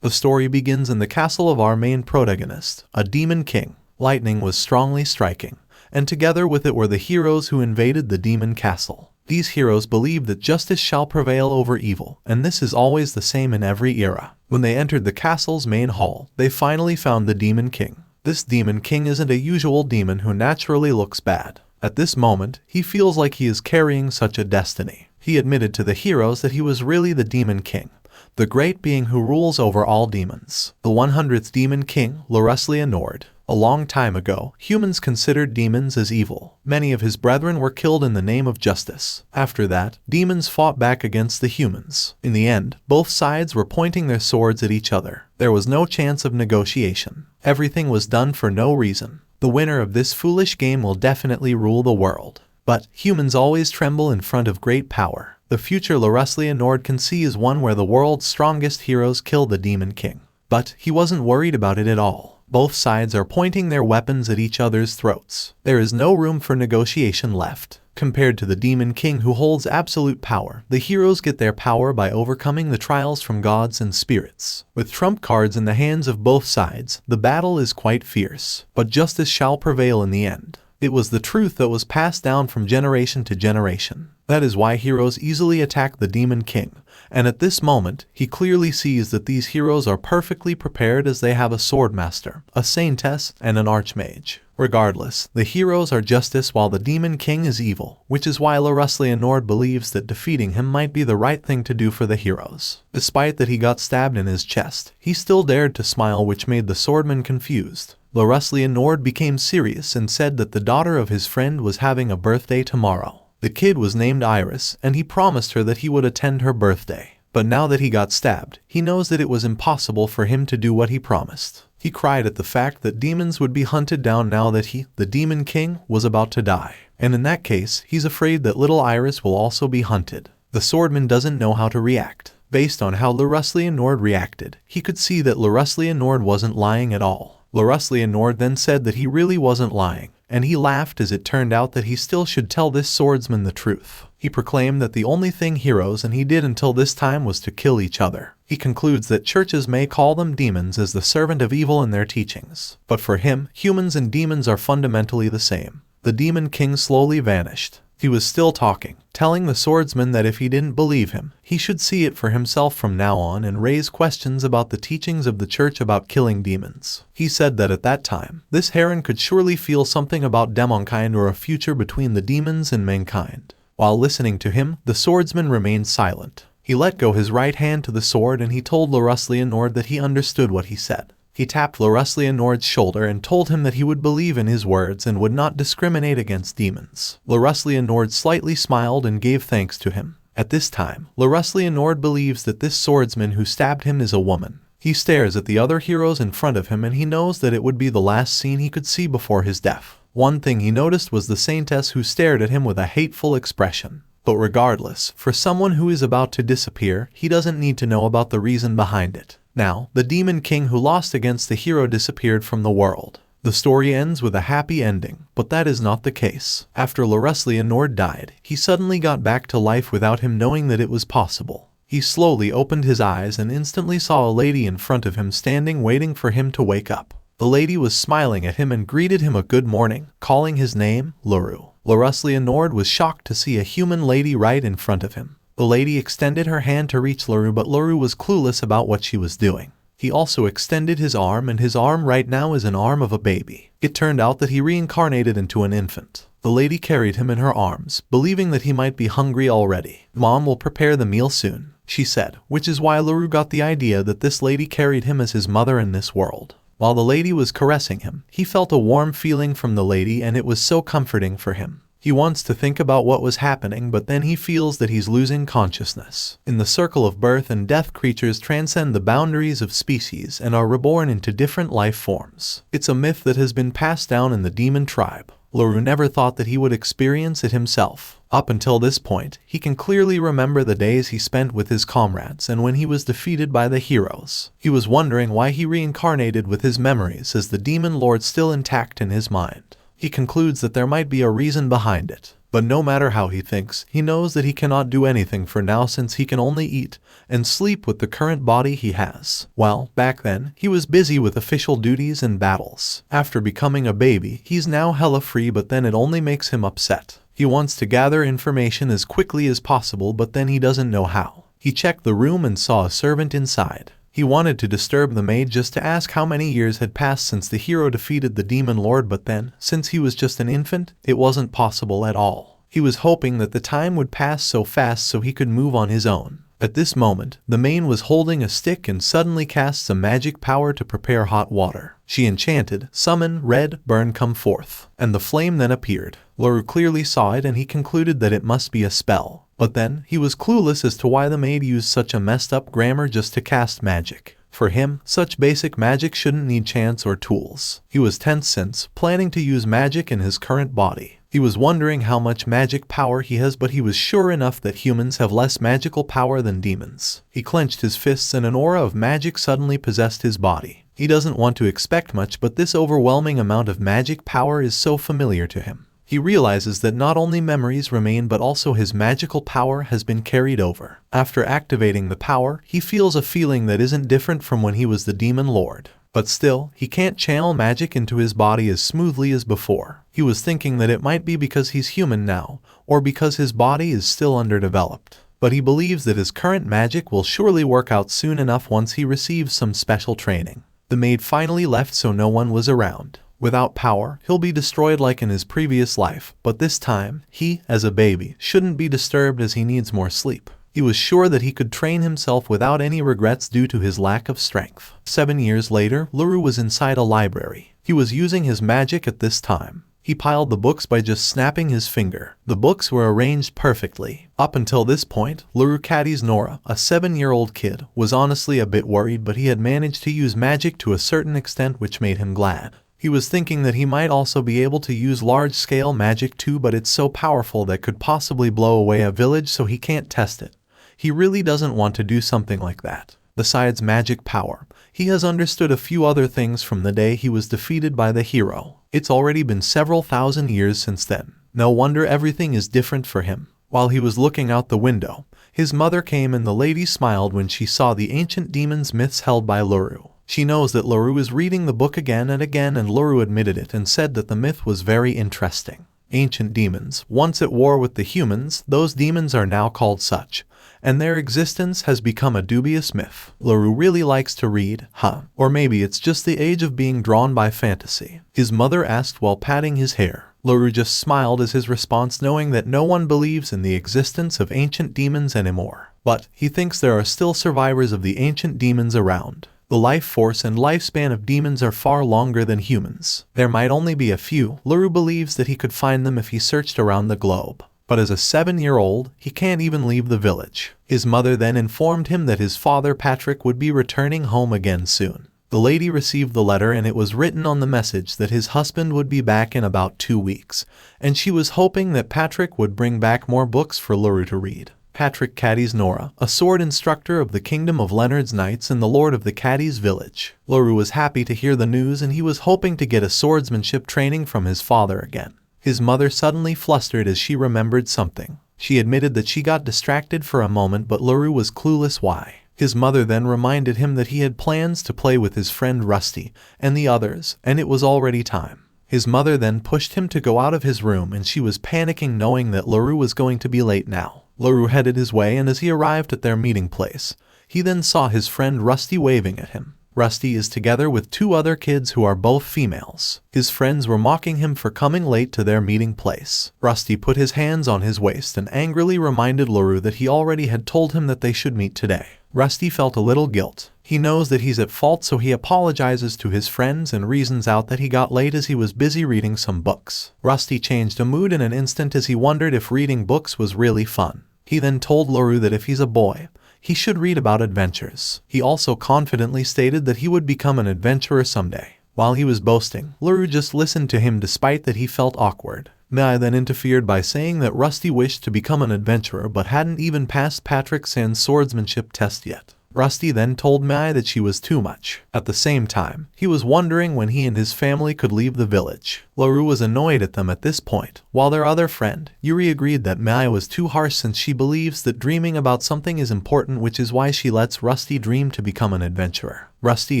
The story begins in the castle of our main protagonist, a demon king. Lightning was strongly striking, and together with it were the heroes who invaded the demon castle. These heroes believe that justice shall prevail over evil, and this is always the same in every era. When they entered the castle's main hall, they finally found the Demon King. This Demon King isn't a usual demon who naturally looks bad. At this moment, he feels like he is carrying such a destiny. He admitted to the heroes that he was really the Demon King, the great being who rules over all demons. The 100th Demon King Luruslia Nord. A long time ago, humans considered demons as evil. Many of his brethren were killed in the name of justice. After that, demons fought back against the humans. In the end, both sides were pointing their swords at each other. There was no chance of negotiation. Everything was done for no reason. The winner of this foolish game will definitely rule the world. But humans always tremble in front of great power. The future Luruslia Nord can see is one where the world's strongest heroes kill the Demon King. But he wasn't worried about it at all. Both sides are pointing their weapons at each other's throats. There is no room for negotiation left. Compared to the Demon King who holds absolute power, the heroes get their power by overcoming the trials from gods and spirits. With trump cards in the hands of both sides, the battle is quite fierce. But justice shall prevail in the end. It was the truth that was passed down from generation to generation. That is why heroes easily attack the Demon King, and at this moment, he clearly sees that these heroes are perfectly prepared as they have a swordmaster, a saintess, and an archmage. Regardless, the heroes are justice while the Demon King is evil, which is why Luruslia Nord believes that defeating him might be the right thing to do for the heroes. Despite that he got stabbed in his chest, he still dared to smile, which made the swordman confused. Luruslia Nord became serious and said that the daughter of his friend was having a birthday tomorrow. The kid was named Iris, and he promised her that he would attend her birthday. But now that he got stabbed, he knows that it was impossible for him to do what he promised. He cried at the fact that demons would be hunted down now that he, the Demon King, was about to die. And in that case, he's afraid that little Iris will also be hunted. The swordman doesn't know how to react. Based on how Luruslia Nord reacted, he could see that Luruslia Nord wasn't lying at all. Luruslia Nord then said that he really wasn't lying, and he laughed as it turned out that he still should tell this swordsman the truth. He proclaimed that the only thing heroes and he did until this time was to kill each other. He concludes that churches may call them demons as the servant of evil in their teachings. But for him, humans and demons are fundamentally the same. The Demon King slowly vanished. He was still talking, telling the swordsman that if he didn't believe him, he should see it for himself from now on and raise questions about the teachings of the church about killing demons. He said that at that time, this heron could surely feel something about demonkind or a future between the demons and mankind. While listening to him, the swordsman remained silent. He let go his right hand to the sword and he told Luruslia Nord that he understood what he said. He tapped Luruslia Nord's shoulder and told him that he would believe in his words and would not discriminate against demons. Luruslia Nord slightly smiled and gave thanks to him. At this time, Luruslia Nord believes that this swordsman who stabbed him is a woman. He stares at the other heroes in front of him and he knows that it would be the last scene he could see before his death. One thing he noticed was the saintess who stared at him with a hateful expression. But regardless, for someone who is about to disappear, he doesn't need to know about the reason behind it. Now, the Demon King who lost against the hero disappeared from the world. The story ends with a happy ending, but that is not the case. After Luruslia Nord died, he suddenly got back to life without him knowing that it was possible. He slowly opened his eyes and instantly saw a lady in front of him standing waiting for him to wake up. The lady was smiling at him and greeted him a good morning, calling his name Luru. Luruslia Nord was shocked to see a human lady right in front of him. The lady extended her hand to reach Luru, but Luru was clueless about what she was doing. He also extended his arm, and his arm right now is an arm of a baby. It turned out that he reincarnated into an infant. The lady carried him in her arms, believing that he might be hungry already. "Mom will prepare the meal soon," she said, which is why Luru got the idea that this lady carried him as his mother in this world. While the lady was caressing him, he felt a warm feeling from the lady and it was so comforting for him. He wants to think about what was happening, but then he feels that he's losing consciousness. In the circle of birth and death, creatures transcend the boundaries of species and are reborn into different life forms. It's a myth that has been passed down in the demon tribe. Luru never thought that he would experience it himself. Up until this point, he can clearly remember the days he spent with his comrades and when he was defeated by the heroes. He was wondering why he reincarnated with his memories as the demon lord still intact in his mind. He concludes that there might be a reason behind it. But no matter how he thinks, he knows that he cannot do anything for now since he can only eat and sleep with the current body he has. Well, back then, he was busy with official duties and battles. After becoming a baby, he's now hella free, but then it only makes him upset. He wants to gather information as quickly as possible, but then he doesn't know how. He checked the room and saw a servant inside. He wanted to disturb the maid just to ask how many years had passed since the hero defeated the Demon Lord, but then, since he was just an infant, it wasn't possible at all. He was hoping that the time would pass so fast so he could move on his own. At this moment, the maid was holding a stick and suddenly casts a magic power to prepare hot water. She enchanted, "Summon, red, burn, come forth," and the flame then appeared. Luru clearly saw it and he concluded that it must be a spell. But then, he was clueless as to why the maid used such a messed up grammar just to cast magic. For him, such basic magic shouldn't need chance or tools. He was tense since planning to use magic in his current body. He was wondering how much magic power he has, but he was sure enough that humans have less magical power than demons. He clenched his fists and an aura of magic suddenly possessed his body. He doesn't want to expect much, but this overwhelming amount of magic power is so familiar to him. He realizes that not only memories remain but also his magical power has been carried over. After activating the power, he feels a feeling that isn't different from when he was the Demon Lord. But still, he can't channel magic into his body as smoothly as before. He was thinking that it might be because he's human now, or because his body is still underdeveloped. But he believes that his current magic will surely work out soon enough once he receives some special training. The maid finally left so no one was around. Without power, he'll be destroyed like in his previous life, but this time, he, as a baby, shouldn't be disturbed as he needs more sleep. He was sure that he could train himself without any regrets due to his lack of strength. 7 years later, Luru was inside a library. He was using his magic at this time. He piled the books by just snapping his finger. The books were arranged perfectly. Up until this point, Luruslia Nord, a 7-year-old kid, was honestly a bit worried, but he had managed to use magic to a certain extent which made him glad. He was thinking that he might also be able to use large-scale magic too, but it's so powerful that could possibly blow away a village, so he can't test it. He really doesn't want to do something like that. Besides magic power, he has understood a few other things from the day he was defeated by the hero. It's already been several thousand years since then. No wonder everything is different for him. While he was looking out the window, his mother came and the lady smiled when she saw the ancient demons myths held by Luru. She knows that Luru is reading the book again and again, and Luru admitted it and said that the myth was very interesting. Ancient demons, once at war with the humans, those demons are now called such, and their existence has become a dubious myth. Luru really likes to read, huh? Or maybe it's just the age of being drawn by fantasy. His mother asked while patting his hair. Luru just smiled as his response, knowing that no one believes in the existence of ancient demons anymore. But he thinks there are still survivors of the ancient demons around. The life force and lifespan of demons are far longer than humans. There might only be a few. Luru believes that he could find them if he searched around the globe. But as a 7-year-old, he can't even leave the village. His mother then informed him that his father Patrick would be returning home again soon. The lady received the letter and it was written on the message that his husband would be back in about 2 weeks, and she was hoping that Patrick would bring back more books for Luru to read. Patrick Caddy's Nora, a sword instructor of the Kingdom of Leonard's Knights and the Lord of the Caddy's village. Luru was happy to hear the news and he was hoping to get a swordsmanship training from his father again. His mother suddenly flustered as she remembered something. She admitted that she got distracted for a moment, but Luru was clueless why. His mother then reminded him that he had plans to play with his friend Rusty and the others, and it was already time. His mother then pushed him to go out of his room and she was panicking knowing that Luru was going to be late now. Luru headed his way, and as he arrived at their meeting place, he then saw his friend Rusty waving at him. Rusty is together with 2 other kids who are both females. His friends were mocking him for coming late to their meeting place. Rusty put his hands on his waist and angrily reminded Luru that he already had told him that they should meet today. Rusty felt a little guilt. He knows that he's at fault, so he apologizes to his friends and reasons out that he got late as he was busy reading some books. Rusty changed a mood in an instant as he wondered if reading books was really fun. He then told Luru that if he's a boy, he should read about adventures. He also confidently stated that he would become an adventurer someday. While he was boasting, Luru just listened to him despite that he felt awkward. Mai then interfered by saying that Rusty wished to become an adventurer but hadn't even passed Patrick Sand's swordsmanship test yet. Rusty then told Mai that she was too much. At the same time, he was wondering when he and his family could leave the village. Luru was annoyed at them at this point, while their other friend, Yuri, agreed that Mai was too harsh since she believes that dreaming about something is important, which is why she lets Rusty dream to become an adventurer. Rusty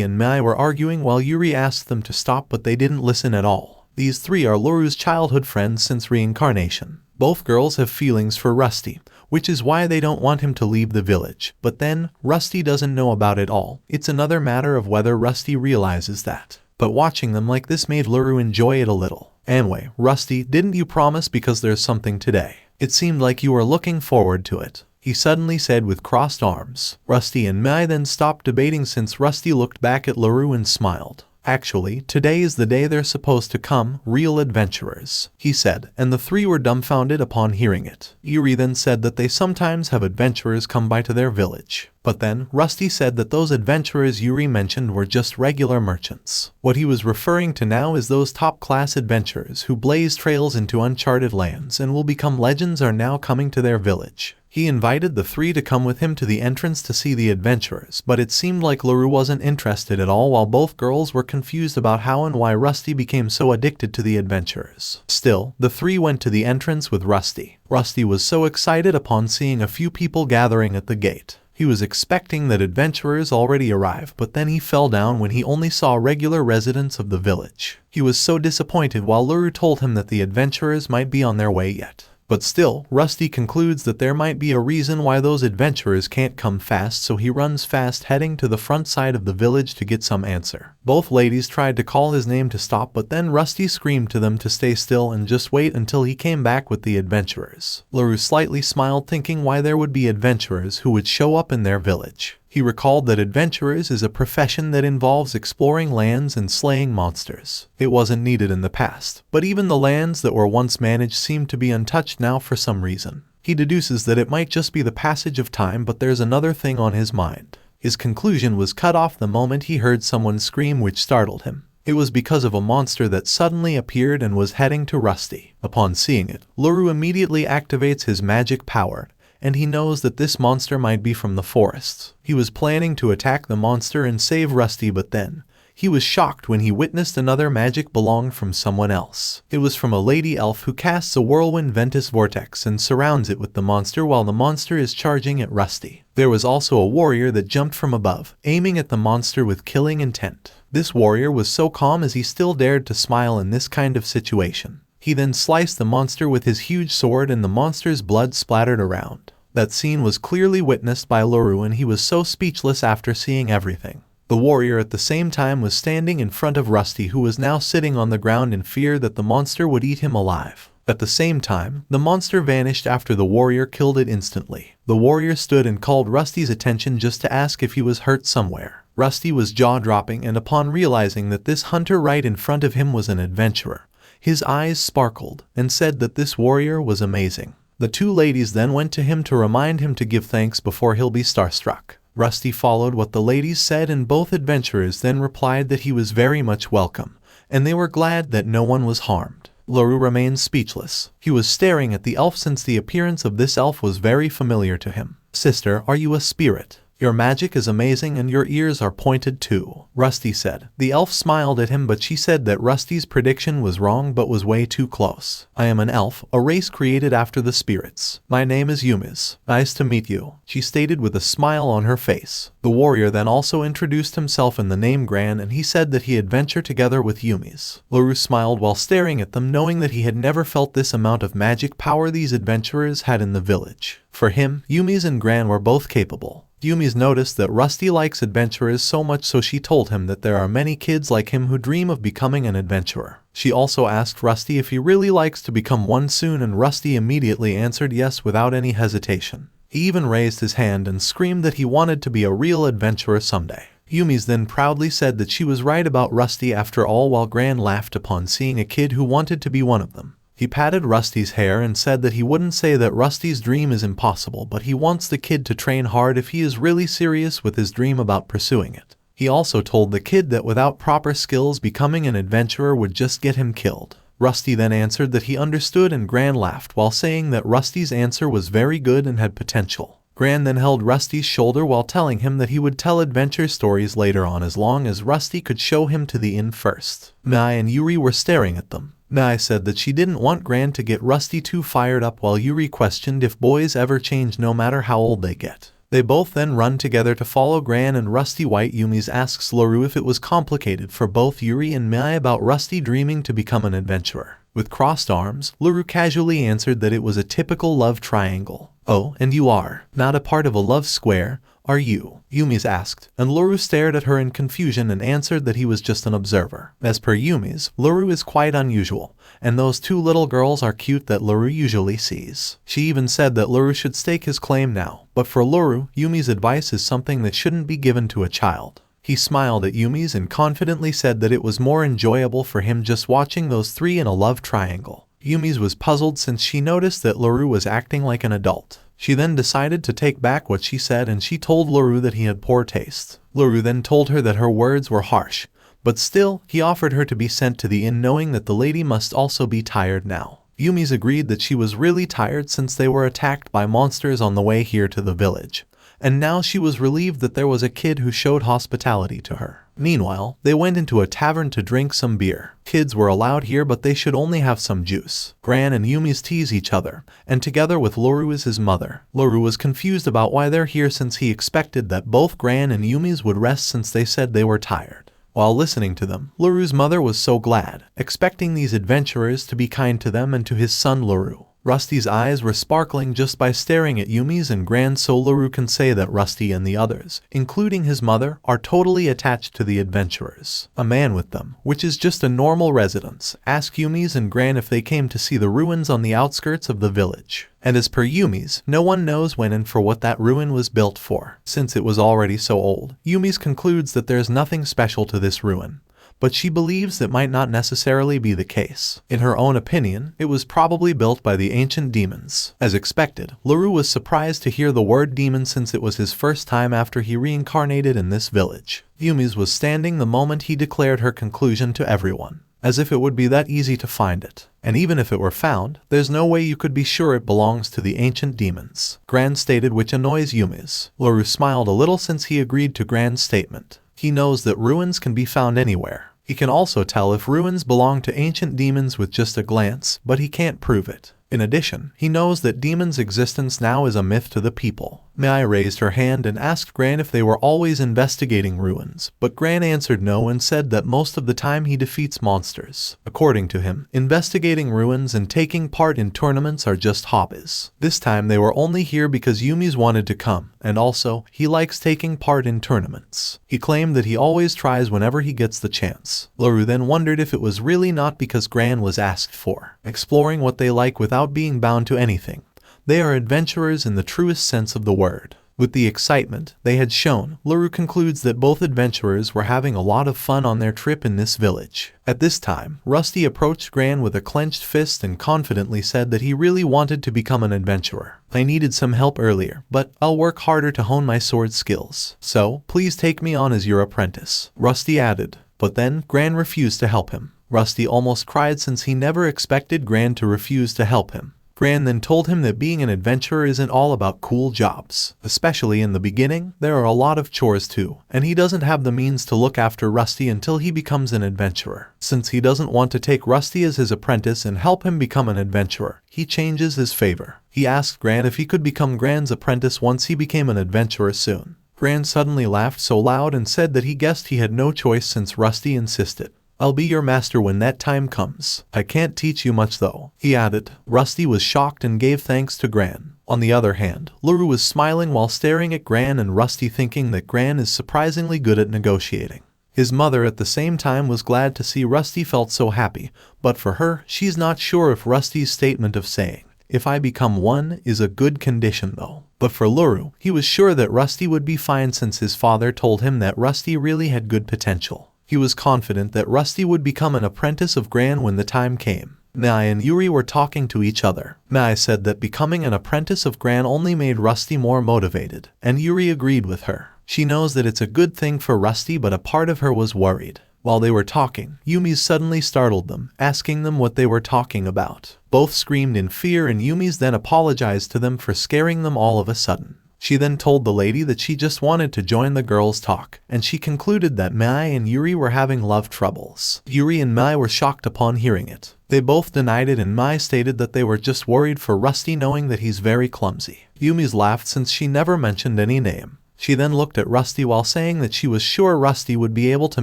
and Mai were arguing while Yuri asked them to stop, but they didn't listen at all. These three are Luru's childhood friends since reincarnation. Both girls have feelings for Rusty, which is why they don't want him to leave the village. But then, Rusty doesn't know about it all. It's another matter of whether Rusty realizes that. But watching them like this made Luru enjoy it a little. Anyway, Rusty, didn't you promise because there's something today? It seemed like you were looking forward to it, he suddenly said with crossed arms. Rusty and Mai then stopped debating since Rusty looked back at Luru and smiled. Actually, today is the day they're supposed to come, real adventurers, he said, and the three were dumbfounded upon hearing it. Yuri then said that they sometimes have adventurers come by to their village. But then, Rusty said that those adventurers Yuri mentioned were just regular merchants. What he was referring to now is those top-class adventurers who blaze trails into uncharted lands and will become legends are now coming to their village. He invited the three to come with him to the entrance to see the adventurers, but it seemed like Luru wasn't interested at all while both girls were confused about how and why Rusty became so addicted to the adventurers. Still, the three went to the entrance with Rusty. Rusty was so excited upon seeing a few people gathering at the gate. He was expecting that adventurers already arrived, but then he fell down when he only saw regular residents of the village. He was so disappointed while Luru told him that the adventurers might be on their way yet. But still, Rusty concludes that there might be a reason why those adventurers can't come fast, so he runs fast heading to the front side of the village to get some answer. Both ladies tried to call his name to stop, but then Rusty screamed to them to stay still and just wait until he came back with the adventurers. Luru slightly smiled, thinking why there would be adventurers who would show up in their village. He recalled that adventurers is a profession that involves exploring lands and slaying monsters. It wasn't needed in the past, but even the lands that were once managed seemed to be untouched now for some reason. He deduces that it might just be the passage of time, but there's another thing on his mind. His conclusion was cut off the moment he heard someone scream, which startled him. It was because of a monster that suddenly appeared and was heading to Rusty. Upon seeing it, Luru immediately activates his magic power, and he knows that this monster might be from the forests. He was planning to attack the monster and save Rusty, but then he was shocked when he witnessed another magic belonged from someone else. It was from a lady elf who casts a whirlwind ventus vortex and surrounds it with the monster while the monster is charging at Rusty. There was also a warrior that jumped from above, aiming at the monster with killing intent. This warrior was so calm as he still dared to smile in this kind of situation. He then sliced the monster with his huge sword and the monster's blood splattered around. That scene was clearly witnessed by Luru, and he was so speechless after seeing everything. The warrior at the same time was standing in front of Rusty, who was now sitting on the ground in fear that the monster would eat him alive. At the same time, the monster vanished after the warrior killed it instantly. The warrior stood and called Rusty's attention just to ask if he was hurt somewhere. Rusty was jaw-dropping, and upon realizing that this hunter right in front of him was an adventurer, his eyes sparkled and said that this warrior was amazing. The two ladies then went to him to remind him to give thanks before he'll be starstruck. Rusty followed what the ladies said, and both adventurers then replied that he was very much welcome, and they were glad that no one was harmed. Luru remained speechless. He was staring at the elf since the appearance of this elf was very familiar to him. "Sister, are you a spirit? Your magic is amazing and your ears are pointed too," Rusty said. The elf smiled at him, but she said that Rusty's prediction was wrong but was way too close. "I am an elf, a race created after the spirits. My name is Yumis. Nice to meet you," she stated with a smile on her face. The warrior then also introduced himself in the name Gran, and he said that he adventure together with Yumis. Luru smiled while staring at them, knowing that he had never felt this amount of magic power these adventurers had in the village. For him, Yumis and Gran were both capable. Yumis noticed that Rusty likes adventurers so much, so she told him that there are many kids like him who dream of becoming an adventurer. She also asked Rusty if he really likes to become one soon, and Rusty immediately answered yes without any hesitation. He even raised his hand and screamed that he wanted to be a real adventurer someday. Yumis then proudly said that she was right about Rusty after all, while Gran laughed upon seeing a kid who wanted to be one of them. He patted Rusty's hair and said that he wouldn't say that Rusty's dream is impossible, but he wants the kid to train hard if he is really serious with his dream about pursuing it. He also told the kid that without proper skills, becoming an adventurer would just get him killed. Rusty then answered that he understood, and Gran laughed while saying that Rusty's answer was very good and had potential. Gran then held Rusty's shoulder while telling him that he would tell adventure stories later on as long as Rusty could show him to the inn first. Mai and Yuri were staring at them. Mai said that she didn't want Gran to get Rusty too fired up, while Yuri questioned if boys ever change no matter how old they get. They both then run together to follow Gran and Rusty. White Yumi's asks Luru if it was complicated for both Yuri and Mai about Rusty dreaming to become an adventurer. With crossed arms, Luru casually answered that it was a typical love triangle. "Oh, and you are not a part of a love square, are you?" Yumi's asked, and Luru stared at her in confusion and answered that he was just an observer. As per Yumi's, Luru is quite unusual, and those two little girls are cute that Luru usually sees. She even said that Luru should stake his claim now, but for Luru, Yumi's advice is something that shouldn't be given to a child. He smiled at Yumi's and confidently said that it was more enjoyable for him just watching those three in a love triangle. Yumi's was puzzled since she noticed that Luru was acting like an adult. She then decided to take back what she said, and she told Luru that he had poor taste. Luru then told her that her words were harsh, but still, he offered her to be sent to the inn knowing that the lady must also be tired now. Yumi's agreed that she was really tired since they were attacked by monsters on the way here to the village, and now she was relieved that there was a kid who showed hospitality to her. Meanwhile, they went into a tavern to drink some beer. Kids were allowed here, but they should only have some juice. Gran and Yumi's tease each other, and together with Luru as his mother. Luru was confused about why they're here since he expected that both Gran and Yumi's would rest since they said they were tired. While listening to them, Luru's mother was so glad, expecting these adventurers to be kind to them and to his son Luru. Rusty's eyes were sparkling just by staring at Yumi's and Gran, so Luru can say that Rusty and the others, including his mother, are totally attached to the adventurers. A man with them, which is just a normal residence, asked Yumi's and Gran if they came to see the ruins on the outskirts of the village. And as per Yumi's, no one knows when and for what that ruin was built for, since it was already so old. Yumi's concludes that there's nothing special to this ruin, but she believes that might not necessarily be the case. In her own opinion, it was probably built by the ancient demons. As expected, Luru was surprised to hear the word demon since it was his first time after he reincarnated in this village. Yumi's was standing the moment he declared her conclusion to everyone, as if it would be that easy to find it. And even if it were found, there's no way you could be sure it belongs to the ancient demons. Gran stated, which annoys Yumi's. Luru smiled a little since he agreed to Gran's statement. He knows that ruins can be found anywhere. He can also tell if ruins belong to ancient demons with just a glance, but he can't prove it. In addition, he knows that demons' existence now is a myth to the people. Mai raised her hand and asked Gran if they were always investigating ruins, but Gran answered no and said that most of the time he defeats monsters. According to him, investigating ruins and taking part in tournaments are just hobbies. This time they were only here because Yumi's wanted to come, and also, he likes taking part in tournaments. He claimed that he always tries whenever he gets the chance. Luru then wondered if it was really not because Gran was asked for, exploring what they like without being bound to anything. They are adventurers in the truest sense of the word. With the excitement they had shown, Luru concludes that both adventurers were having a lot of fun on their trip in this village. At this time, Rusty approached Gran with a clenched fist and confidently said that he really wanted to become an adventurer. "I needed some help earlier, but I'll work harder to hone my sword skills. So, please take me on as your apprentice," Rusty added. But then, Gran refused to help him. Rusty almost cried since he never expected Gran to refuse to help him. Gran then told him that being an adventurer isn't all about cool jobs. Especially in the beginning, there are a lot of chores too, and he doesn't have the means to look after Rusty until he becomes an adventurer. Since he doesn't want to take Rusty as his apprentice and help him become an adventurer, he changes his favor. He asked Gran if he could become Gran's apprentice once he became an adventurer soon. Gran suddenly laughed so loud and said that he guessed he had no choice since Rusty insisted. "I'll be your master when that time comes. I can't teach you much though," he added. Rusty was shocked and gave thanks to Gran. On the other hand, Luru was smiling while staring at Gran and Rusty, thinking that Gran is surprisingly good at negotiating. His mother at the same time was glad to see Rusty felt so happy, but for her, she's not sure if Rusty's statement of saying, "If I become one," is a good condition though. But for Luru, he was sure that Rusty would be fine since his father told him that Rusty really had good potential. He was confident that Rusty would become an apprentice of Gran when the time came. Mai and Yuri were talking to each other. Mai said that becoming an apprentice of Gran only made Rusty more motivated, and Yuri agreed with her. She knows that it's a good thing for Rusty, but a part of her was worried. While they were talking, Yumi's suddenly startled them, asking them what they were talking about. Both screamed in fear and Yumi's then apologized to them for scaring them all of a sudden. She then told the lady that she just wanted to join the girls' talk, and she concluded that Mai and Yuri were having love troubles. Yuri and Mai were shocked upon hearing it. They both denied it, and Mai stated that they were just worried for Rusty, knowing that he's very clumsy. Yumi's laughed since she never mentioned any name. She then looked at Rusty while saying that she was sure Rusty would be able to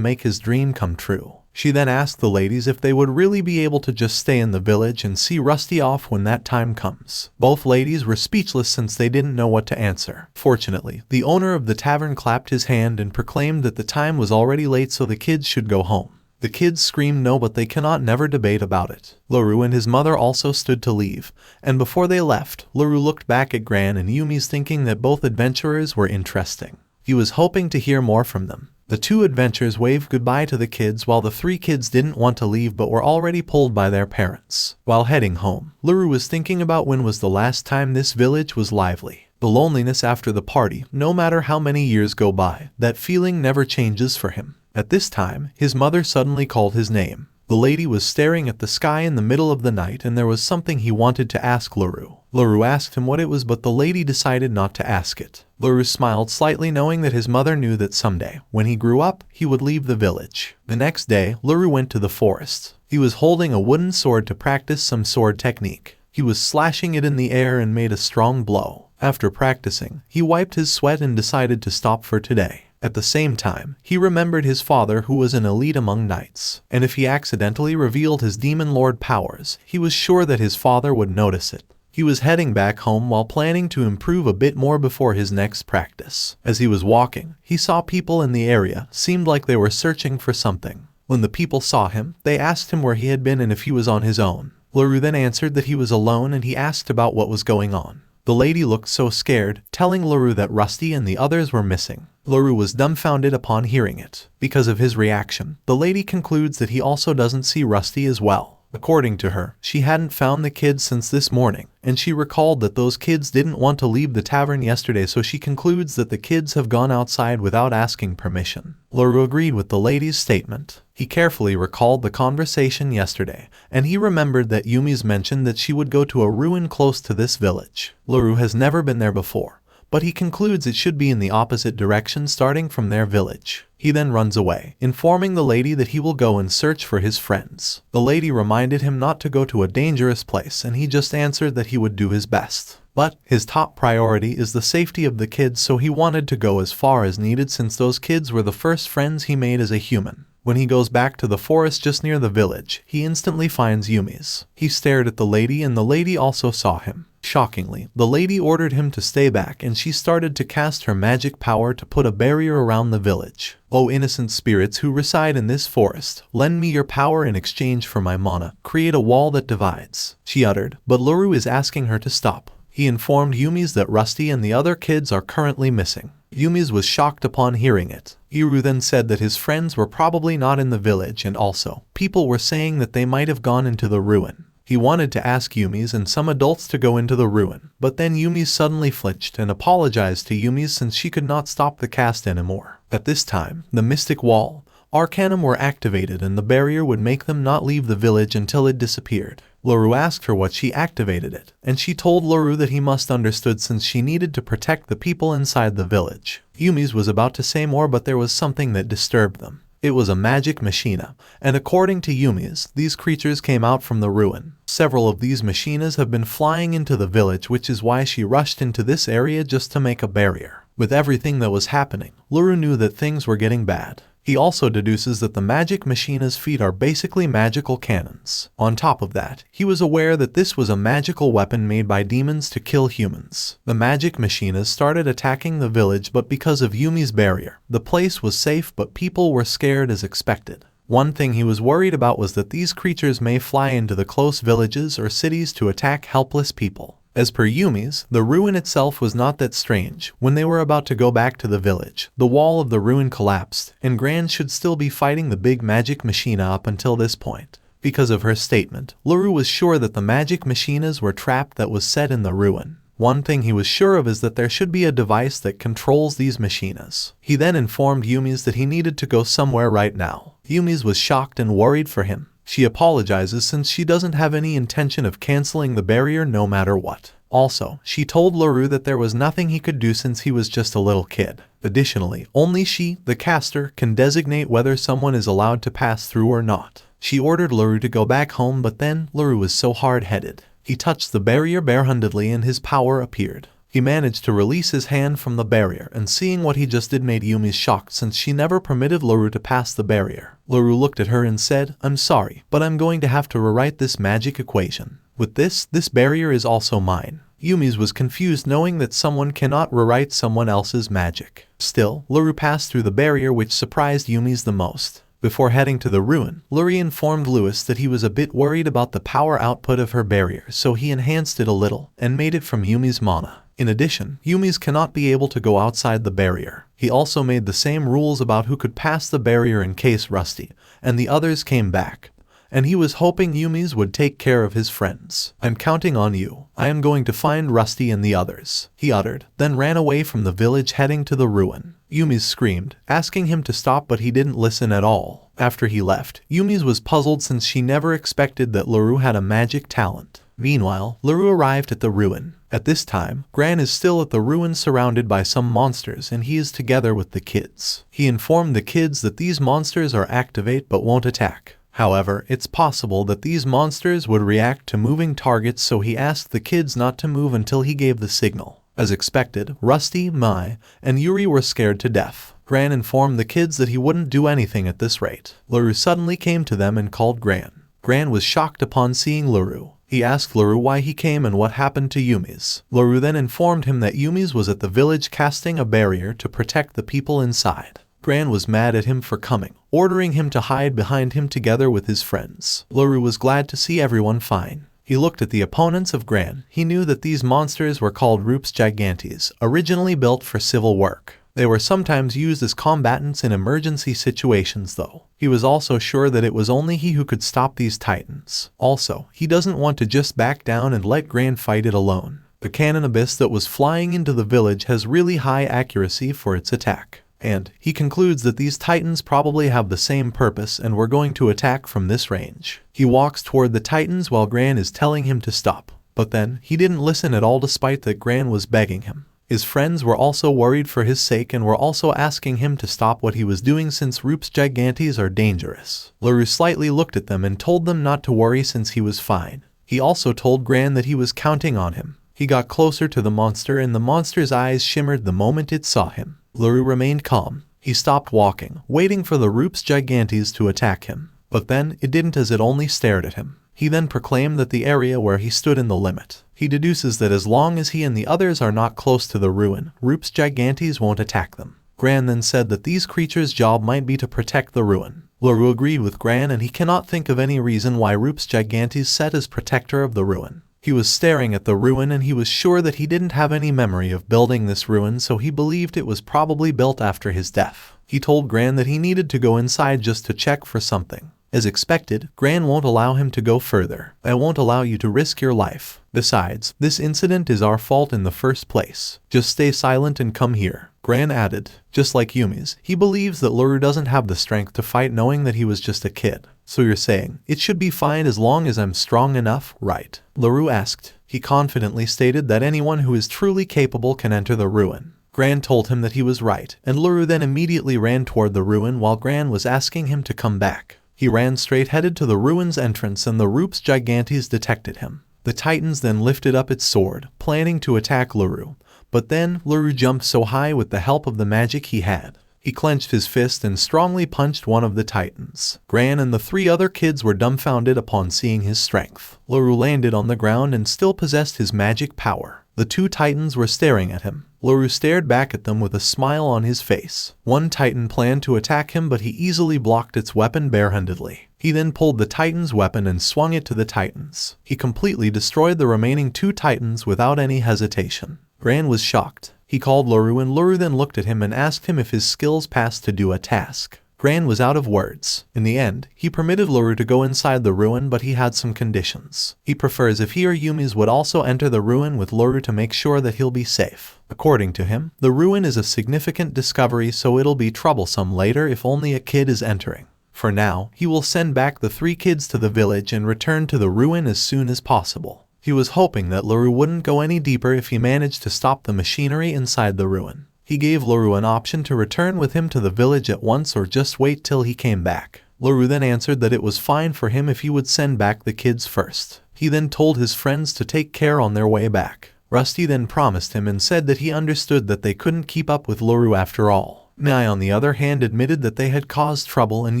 make his dream come true. She then asked the ladies if they would really be able to just stay in the village and see Rusty off when that time comes. Both ladies were speechless since they didn't know what to answer. Fortunately, the owner of the tavern clapped his hand and proclaimed that the time was already late, so the kids should go home. The kids screamed no, but they cannot never debate about it. Luru and his mother also stood to leave, and before they left, Luru looked back at Gran and Yumi's, thinking that both adventurers were interesting. He was hoping to hear more from them. The two adventurers waved goodbye to the kids, while the three kids didn't want to leave but were already pulled by their parents. While heading home, Luru was thinking about when was the last time this village was lively. The loneliness after the party, no matter how many years go by, that feeling never changes for him. At this time, his mother suddenly called his name. The lady was staring at the sky in the middle of the night, and there was something he wanted to ask Luru. Luru asked him what it was, but the lady decided not to ask it. Luru smiled slightly, knowing that his mother knew that someday, when he grew up, he would leave the village. The next day, Luru went to the forest. He was holding a wooden sword to practice some sword technique. He was slashing it in the air and made a strong blow. After practicing, he wiped his sweat and decided to stop for today. At the same time, he remembered his father, who was an elite among knights, and if he accidentally revealed his demon lord powers, he was sure that his father would notice it. He was heading back home while planning to improve a bit more before his next practice. As he was walking, he saw people in the area, seemed like they were searching for something. When the people saw him, they asked him where he had been and if he was on his own. Luru then answered that he was alone, and he asked about what was going on. The lady looked so scared, telling Luru that Rusty and the others were missing. Luru was dumbfounded upon hearing it. Because of his reaction, the lady concludes that he also doesn't see Rusty as well. According to her, she hadn't found the kids since this morning, and she recalled that those kids didn't want to leave the tavern yesterday, so she concludes that the kids have gone outside without asking permission. Luru agreed with the lady's statement. He carefully recalled the conversation yesterday, and he remembered that Yumi's mentioned that she would go to a ruin close to this village. Luru has never been there before, but he concludes it should be in the opposite direction starting from their village. He then runs away, informing the lady that he will go and search for his friends. The lady reminded him not to go to a dangerous place, and he just answered that he would do his best. But his top priority is the safety of the kids, so he wanted to go as far as needed since those kids were the first friends he made as a human. When he goes back to the forest just near the village, he instantly finds Yumi's. He stared at the lady, and the lady also saw him. Shockingly, the lady ordered him to stay back, and she started to cast her magic power to put a barrier around the village. "O innocent spirits who reside in this forest, lend me your power in exchange for my mana. Create a wall that divides," she uttered, but Luru is asking her to stop. He informed Yumi's that Rusty and the other kids are currently missing. Yumi's was shocked upon hearing it. Iru then said that his friends were probably not in the village, and also, people were saying that they might have gone into the ruin. He wanted to ask Yumi's and some adults to go into the ruin, but then Yumi's suddenly flinched and apologized to Yumi's since she could not stop the cast anymore. At this time, the mystic wall, Arcanum were activated, and the barrier would make them not leave the village until it disappeared. Luru asked her what she activated it, and she told Luru that he must understood since she needed to protect the people inside the village. Yumi's was about to say more, but there was something that disturbed them. It was a magic machina, and according to Yumi's, these creatures came out from the ruin. Several of these machinas have been flying into the village, which is why she rushed into this area just to make a barrier. With everything that was happening, Luru knew that things were getting bad. He also deduces that the magic machina's feet are basically magical cannons. On top of that, he was aware that this was a magical weapon made by demons to kill humans. The magic machinas started attacking the village, but because of Yumi's barrier, the place was safe, but people were scared as expected. One thing he was worried about was that these creatures may fly into the close villages or cities to attack helpless people. As per Yumi's, the ruin itself was not that strange. When they were about to go back to the village, the wall of the ruin collapsed, and Gran should still be fighting the big magic machina up until this point. Because of her statement, Luru was sure that the magic machinas were trapped that was set in the ruin. One thing he was sure of is that there should be a device that controls these machinas. He then informed Yumi's that he needed to go somewhere right now. Yumi's was shocked and worried for him. She apologizes since she doesn't have any intention of canceling the barrier no matter what. Also, she told Luru that there was nothing he could do since he was just a little kid. Additionally, only she, the caster, can designate whether someone is allowed to pass through or not. She ordered Luru to go back home, but then Luru was so hard-headed. He touched the barrier barehandedly and his power appeared. He managed to release his hand from the barrier, and seeing what he just did made Yumi shocked since she never permitted Luru to pass the barrier. Luru looked at her and said, "I'm sorry, but I'm going to have to rewrite this magic equation. With this barrier is also mine." Yumi's was confused knowing that someone cannot rewrite someone else's magic. Still, Luru passed through the barrier, which surprised Yumi's the most. Before heading to the ruin, Luru informed Lewis that he was a bit worried about the power output of her barrier, so he enhanced it a little and made it from Yumi's mana. In addition, Yumi's cannot be able to go outside the barrier. He also made the same rules about who could pass the barrier in case Rusty and the others came back. And he was hoping Yumi's would take care of his friends. "I'm counting on you. I am going to find Rusty and the others," he uttered, then ran away from the village heading to the ruin. Yumi's screamed, asking him to stop, but he didn't listen at all. After he left, Yumi's was puzzled since she never expected that Luru had a magic talent. Meanwhile, Luru arrived at the ruin. At this time, Gran is still at the ruin surrounded by some monsters and he is together with the kids. He informed the kids that these monsters are activate but won't attack. However, it's possible that these monsters would react to moving targets, so he asked the kids not to move until he gave the signal. As expected, Rusty, Mai, and Yuri were scared to death. Gran informed the kids that he wouldn't do anything at this rate. Luru suddenly came to them and called Gran. Gran was shocked upon seeing Luru. He asked Luru why he came and what happened to Yumi's. Luru then informed him that Yumi's was at the village casting a barrier to protect the people inside. Gran was mad at him for coming, ordering him to hide behind him together with his friends. Luru was glad to see everyone fine. He looked at the opponents of Gran. He knew that these monsters were called Rups Gigantes, originally built for civil work. They were sometimes used as combatants in emergency situations though. He was also sure that it was only he who could stop these titans. Also, he doesn't want to just back down and let Gran fight it alone. The cannon abyss that was flying into the village has really high accuracy for its attack. And he concludes that these titans probably have the same purpose and were going to attack from this range. He walks toward the titans while Gran is telling him to stop. But then, he didn't listen at all despite that Gran was begging him. His friends were also worried for his sake and were also asking him to stop what he was doing since Rups Gigantes are dangerous. Luru slightly looked at them and told them not to worry since he was fine. He also told Gran that he was counting on him. He got closer to the monster and the monster's eyes shimmered the moment it saw him. Luru remained calm. He stopped walking, waiting for the Rups Gigantes to attack him. But then, it didn't, as it only stared at him. He then proclaimed that the area where he stood in the limit. He deduces that as long as he and the others are not close to the ruin, Rups Gigantes won't attack them. Gran then said that these creatures' job might be to protect the ruin. Luru agreed with Gran and he cannot think of any reason why Rups Gigantes set as protector of the ruin. He was staring at the ruin and he was sure that he didn't have any memory of building this ruin, so he believed it was probably built after his death. He told Gran that he needed to go inside just to check for something. As expected, Gran won't allow him to go further. "I won't allow you to risk your life. Besides, this incident is our fault in the first place. Just stay silent and come here." Gran added, just like Yumi's, he believes that Luru doesn't have the strength to fight knowing that he was just a kid. "So you're saying, it should be fine as long as I'm strong enough, right?" Luru asked. He confidently stated that anyone who is truly capable can enter the ruin. Gran told him that he was right, and Luru then immediately ran toward the ruin while Gran was asking him to come back. He ran straight headed to the ruin's entrance and the Rups Gigantes detected him. The Titans then lifted up its sword, planning to attack Luru. But then, Luru jumped so high with the help of the magic he had. He clenched his fist and strongly punched one of the Titans. Gran and the three other kids were dumbfounded upon seeing his strength. Luru landed on the ground and still possessed his magic power. The two Titans were staring at him. Luru stared back at them with a smile on his face. One Titan planned to attack him, but he easily blocked its weapon barehandedly. He then pulled the Titan's weapon and swung it to the Titans. He completely destroyed the remaining two Titans without any hesitation. Gran was shocked. He called Luru and Luru then looked at him and asked him if his skills passed to do a task. Gran was out of words. In the end, he permitted Luru to go inside the ruin, but he had some conditions. He prefers if he or Yumi's would also enter the ruin with Luru to make sure that he'll be safe. According to him, the ruin is a significant discovery, so it'll be troublesome later if only a kid is entering. For now, he will send back the three kids to the village and return to the ruin as soon as possible. He was hoping that Luru wouldn't go any deeper if he managed to stop the machinery inside the ruin. He gave Luru an option to return with him to the village at once or just wait till he came back. Luru then answered that it was fine for him if he would send back the kids first. He then told his friends to take care on their way back. Rusty then promised him and said that he understood that they couldn't keep up with Luru after all. Mai on the other hand admitted that they had caused trouble and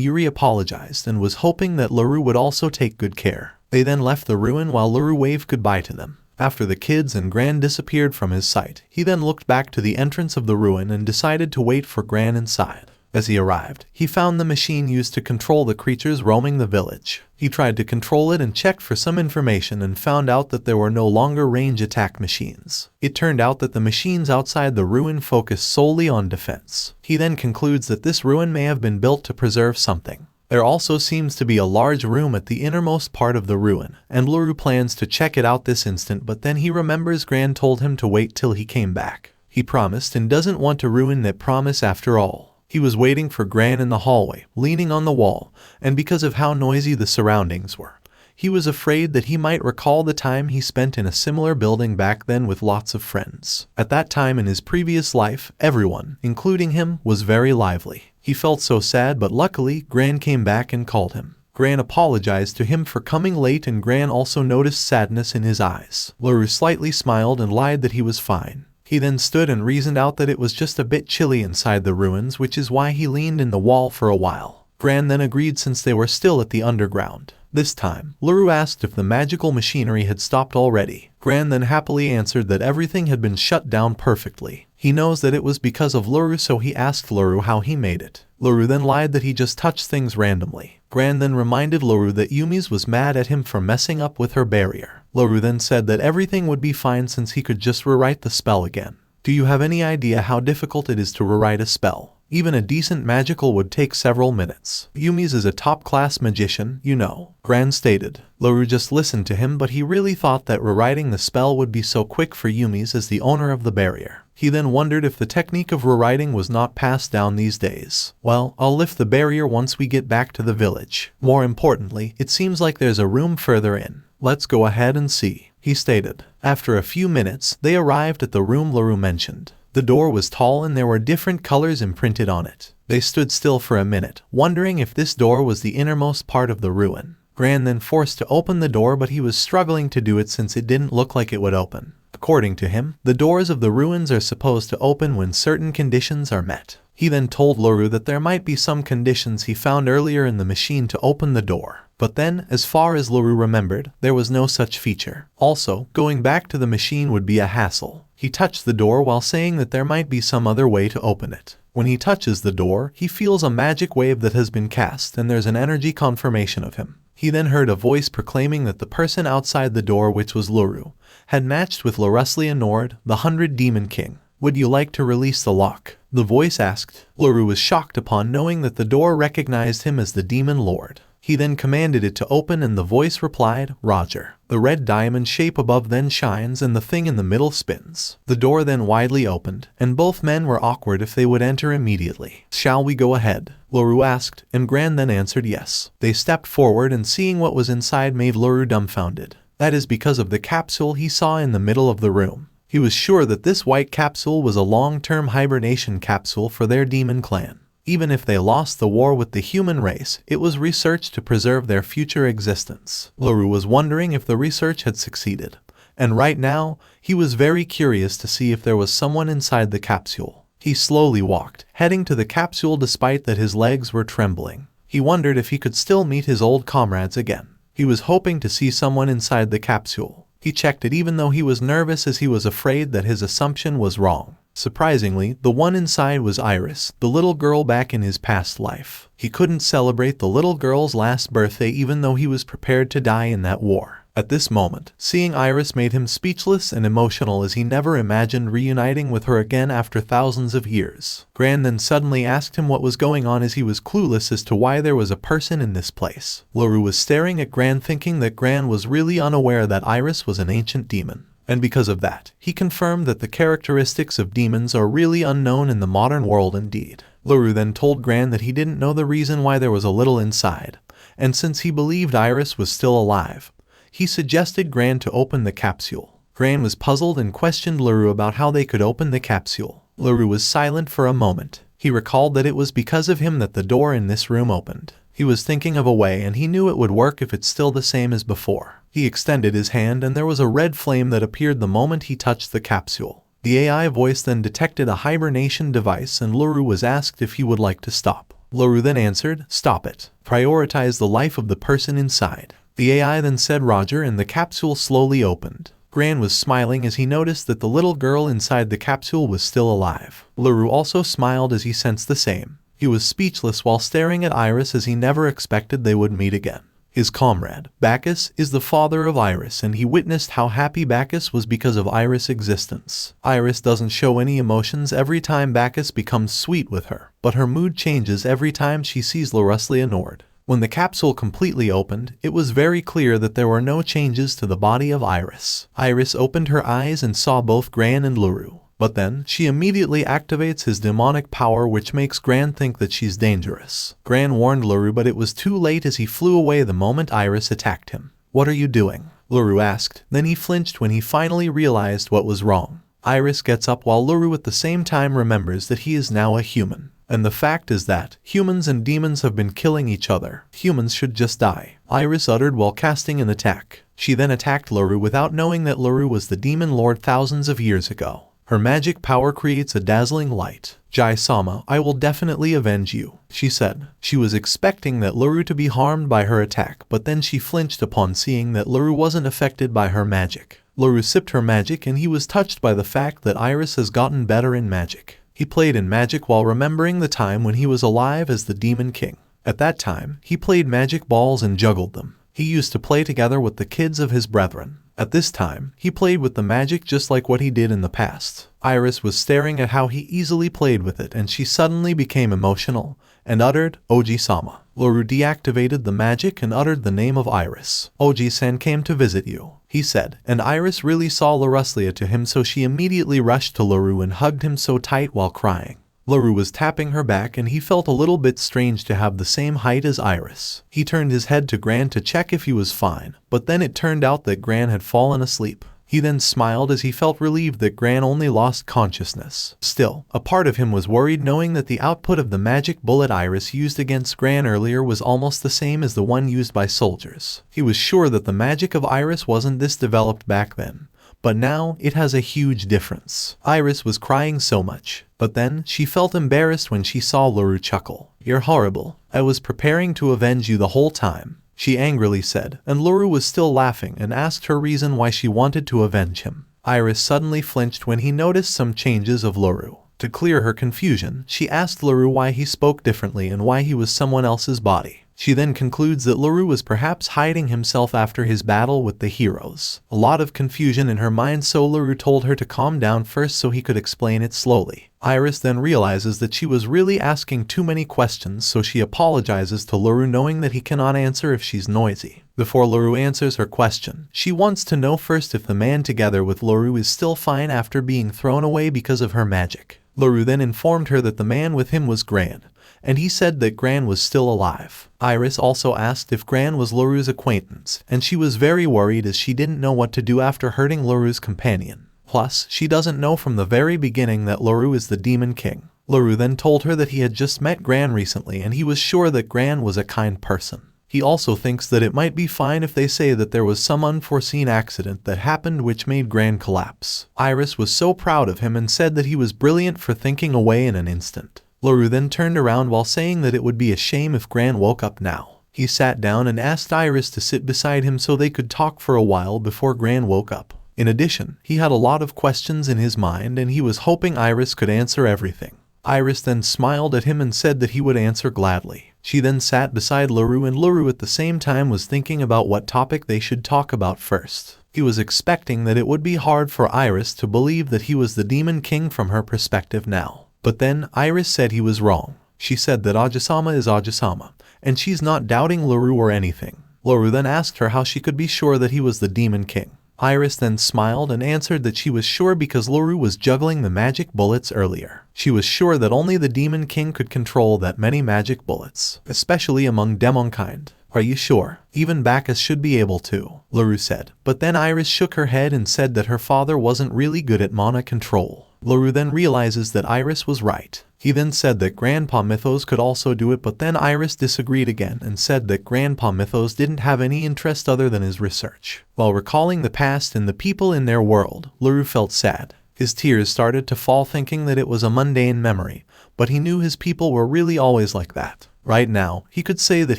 Yuri apologized and was hoping that Luru would also take good care. They then left the ruin while Luru waved goodbye to them. After the kids and Gran disappeared from his sight, he then looked back to the entrance of the ruin and decided to wait for Gran inside. As he arrived, he found the machine used to control the creatures roaming the village. He tried to control it and checked for some information and found out that there were no longer range attack machines. It turned out that the machines outside the ruin focused solely on defense. He then concludes that this ruin may have been built to preserve something. There also seems to be a large room at the innermost part of the ruin, and Luru plans to check it out this instant, but then he remembers Gran told him to wait till he came back. He promised and doesn't want to ruin that promise after all. He was waiting for Gran in the hallway, leaning on the wall, and because of how noisy the surroundings were, he was afraid that he might recall the time he spent in a similar building back then with lots of friends. At that time in his previous life, everyone, including him, was very lively. He felt so sad, but luckily, Gran came back and called him. Gran apologized to him for coming late and Gran also noticed sadness in his eyes. Luru slightly smiled and lied that he was fine. He then stood and reasoned out that it was just a bit chilly inside the ruins, which is why he leaned in the wall for a while. Gran then agreed since they were still at the underground. This time, Luru asked if the magical machinery had stopped already. Gran then happily answered that everything had been shut down perfectly. He knows that it was because of Luru, so he asked Luru how he made it. Luru then lied that he just touched things randomly. Gran then reminded Luru that Yumi's was mad at him for messing up with her barrier. Luru then said that everything would be fine since he could just rewrite the spell again. Do you have any idea how difficult it is to rewrite a spell? Even a decent magical would take several minutes. Yumi's is a top-class magician, you know, Gran stated. Luru just listened to him, but he really thought that rewriting the spell would be so quick for Yumi's as the owner of the barrier. He then wondered if the technique of rewriting was not passed down these days. Well, I'll lift the barrier once we get back to the village. More importantly, it seems like there's a room further in. Let's go ahead and see, he stated. After a few minutes, they arrived at the room Luru mentioned. The door was tall and there were different colors imprinted on it. They stood still for a minute, wondering if this door was the innermost part of the ruin. Gran then forced to open the door, but he was struggling to do it since it didn't look like it would open. According to him, the doors of the ruins are supposed to open when certain conditions are met. He then told Luru that there might be some conditions he found earlier in the machine to open the door. But then, as far as Luru remembered, there was no such feature. Also, going back to the machine would be a hassle. He touched the door while saying that there might be some other way to open it. When he touches the door, he feels a magic wave that has been cast and there's an energy confirmation of him. He then heard a voice proclaiming that the person outside the door, which was Luru, had matched with Luruslia Nord, the 100 Demon King. Would you like to release the lock? The voice asked. Luru was shocked upon knowing that the door recognized him as the Demon Lord. He then commanded it to open and the voice replied, Roger. The red diamond shape above then shines and the thing in the middle spins. The door then widely opened, and both men were awkward if they would enter immediately. Shall we go ahead? Luru asked, and Gran then answered yes. They stepped forward and seeing what was inside made Luru dumbfounded. That is because of the capsule he saw in the middle of the room. He was sure that this white capsule was a long-term hibernation capsule for their demon clan. Even if they lost the war with the human race, it was researched to preserve their future existence. Luru was wondering if the research had succeeded, and right now, he was very curious to see if there was someone inside the capsule. He slowly walked, heading to the capsule despite that his legs were trembling. He wondered if he could still meet his old comrades again. He was hoping to see someone inside the capsule. He checked it even though he was nervous as he was afraid that his assumption was wrong. Surprisingly, the one inside was Iris, the little girl back in his past life. He couldn't celebrate the little girl's last birthday even though he was prepared to die in that war. At this moment, seeing Iris made him speechless and emotional as he never imagined reuniting with her again after thousands of years. Gran then suddenly asked him what was going on as he was clueless as to why there was a person in this place. Luru was staring at Gran thinking that Gran was really unaware that Iris was an ancient demon. And because of that, he confirmed that the characteristics of demons are really unknown in the modern world indeed. Luru then told Gran that he didn't know the reason why there was a little inside, and since he believed Iris was still alive, he suggested Gran to open the capsule. Gran was puzzled and questioned Luru about how they could open the capsule. Luru was silent for a moment. He recalled that it was because of him that the door in this room opened. He was thinking of a way and he knew it would work if it's still the same as before. He extended his hand and there was a red flame that appeared the moment he touched the capsule. The AI voice then detected a hibernation device and Luru was asked if he would like to stop. Luru then answered, "Stop it. Prioritize the life of the person inside." The AI then said Roger and the capsule slowly opened. Gran was smiling as he noticed that the little girl inside the capsule was still alive. Luru also smiled as he sensed the same. He was speechless while staring at Iris as he never expected they would meet again. His comrade, Bacchus, is the father of Iris and he witnessed how happy Bacchus was because of Iris' existence. Iris doesn't show any emotions every time Bacchus becomes sweet with her, but her mood changes every time she sees Luruslia Nord. When the capsule completely opened, it was very clear that there were no changes to the body of Iris. Iris opened her eyes and saw both Gran and Luru. But then, she immediately activates his demonic power which makes Gran think that she's dangerous. Gran warned Luru but it was too late as he flew away the moment Iris attacked him. "What are you doing?" Luru asked, then he flinched when he finally realized what was wrong. Iris gets up while Luru at the same time remembers that he is now a human. And the fact is that humans and demons have been killing each other. Humans should just die, Iris uttered while casting an attack. She then attacked Luru without knowing that Luru was the demon lord thousands of years ago. Her magic power creates a dazzling light. "Jai-sama, I will definitely avenge you," she said. She was expecting that Luru to be harmed by her attack, but then she flinched upon seeing that Luru wasn't affected by her magic. Luru sipped her magic and he was touched by the fact that Iris has gotten better in magic. He played in magic while remembering the time when he was alive as the Demon King. At that time, he played magic balls and juggled them. He used to play together with the kids of his brethren. At this time, he played with the magic just like what he did in the past. Iris was staring at how he easily played with it and she suddenly became emotional and uttered, "Oji-sama." Luru deactivated the magic and uttered the name of Iris. "Oji-san came to visit you," he said, and Iris really saw Luruslia to him so she immediately rushed to Luru and hugged him so tight while crying. Luru was tapping her back and he felt a little bit strange to have the same height as Iris. He turned his head to Gran to check if he was fine, but then it turned out that Gran had fallen asleep. He then smiled as he felt relieved that Gran only lost consciousness. Still, a part of him was worried knowing that the output of the magic bullet Iris used against Gran earlier was almost the same as the one used by soldiers. He was sure that the magic of Iris wasn't this developed back then, but now it has a huge difference. Iris was crying so much, but then she felt embarrassed when she saw Luru chuckle. "You're horrible. I was preparing to avenge you the whole time," she angrily said, and Luru was still laughing and asked her reason why she wanted to avenge him. Iris suddenly flinched when he noticed some changes of Luru. To clear her confusion, she asked Luru why he spoke differently and why he was someone else's body. She then concludes that Luru was perhaps hiding himself after his battle with the heroes. A lot of confusion in her mind, so Luru told her to calm down first so he could explain it slowly. Iris then realizes that she was really asking too many questions, so she apologizes to Luru knowing that he cannot answer if she's noisy. Before Luru answers her question, she wants to know first if the man together with Luru is still fine after being thrown away because of her magic. Luru then informed her that the man with him was Gran, and he said that Gran was still alive. Iris also asked if Gran was Luru's acquaintance, and she was very worried as she didn't know what to do after hurting Luru's companion. Plus, she doesn't know from the very beginning that Luru is the Demon King. Luru then told her that he had just met Gran recently and he was sure that Gran was a kind person. He also thinks that it might be fine if they say that there was some unforeseen accident that happened which made Gran collapse. Iris was so proud of him and said that he was brilliant for thinking away in an instant. Luru then turned around while saying that it would be a shame if Gran woke up now. He sat down and asked Iris to sit beside him so they could talk for a while before Gran woke up. In addition, he had a lot of questions in his mind and he was hoping Iris could answer everything. Iris then smiled at him and said that he would answer gladly. She then sat beside Luru and Luru at the same time was thinking about what topic they should talk about first. He was expecting that it would be hard for Iris to believe that he was the Demon King from her perspective now. But then Iris said he was wrong. She said that Oji-sama is Oji-sama, and she's not doubting Luru or anything. Luru then asked her how she could be sure that he was the Demon King. Iris then smiled and answered that she was sure because Luru was juggling the magic bullets earlier. She was sure that only the Demon King could control that many magic bullets, especially among demonkind. Are you sure? Even Bacchus should be able to, Luru said. But then Iris shook her head and said that her father wasn't really good at mana control. Luru then realizes that Iris was right. He then said that Grandpa Mythos could also do it, but then Iris disagreed again and said that Grandpa Mythos didn't have any interest other than his research. While recalling the past and the people in their world, Luru felt sad. His tears started to fall, thinking that it was a mundane memory, but he knew his people were really always like that. Right now, he could say that